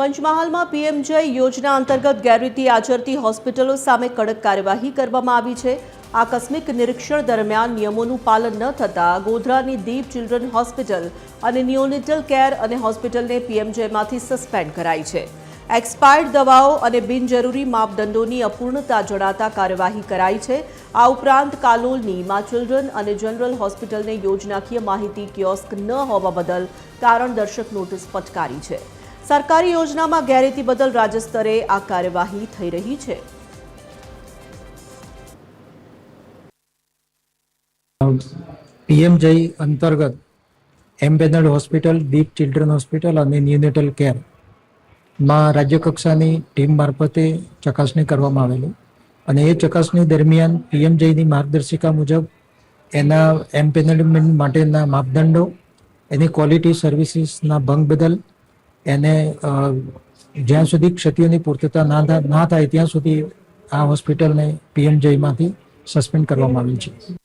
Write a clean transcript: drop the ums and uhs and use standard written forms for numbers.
પંચમહાલમાં પીએમજય યોજના અંતર્ગત ગેરરીતિ આચરતી હોસ્પિટલો સામે કડક કાર્યવાહી કરવામાં આવી છે। આકસ્મિક નિરીક્ષણ દરમિયાન નિયમોનું પાલન ન થતાં ગોધરાની દીપ ચિલ્ડ્રન હોસ્પિટલ અને નિયોનેટલ કેર અને હોસ્પિટલને પીએમજયમાંથી સસ્પેન્ડ કરાઈ છે। એક્સપાયર્ડ દવાઓ અને બિનજરૂરી માપદંડોની અપૂર્ણતા જણાતા કાર્યવાહી કરાઈ છે। આ ઉપરાંત કાલોલની મા ચિલ્ડ્રન અને જનરલ હોસ્પિટલને યોજનાકીય માહિતી કિયોસ્ક ન હોવા બદલ કારણદર્શક નોટિસ ફટકારી છે। સરકારી યોજનામાં ગેરરીતિ બદલ રાજ્ય સ્તરે આ કાર્યવાહી થઈ રહી છે। પીએમજય અંતર્ગત એમ્બેનલ હોસ્પિટલ, દીપ ચિલ્ડ્રન હોસ્પિટલ અને નિયોનેટલ કેર માં રાજ્ય કક્ષાની ટીમ મારફતે ચકાસણી કરવામાં આવેલી અને એ ચકાસણી દરમિયાન પીએમજયની માર્ગદર્શિકા મુજબ એના એમ્પેનલમેન્ટ માટેના માપદંડો, એની ક્વોલિટી સર્વિસીસના ભંગ બદલ એને જ્યાં સુધી ક્ષતિઓની પૂર્તતા ના થાય ત્યાં સુધી આ હોસ્પિટલને પીએમજયમાંથી સસ્પેન્ડ કરવામાં આવી છે।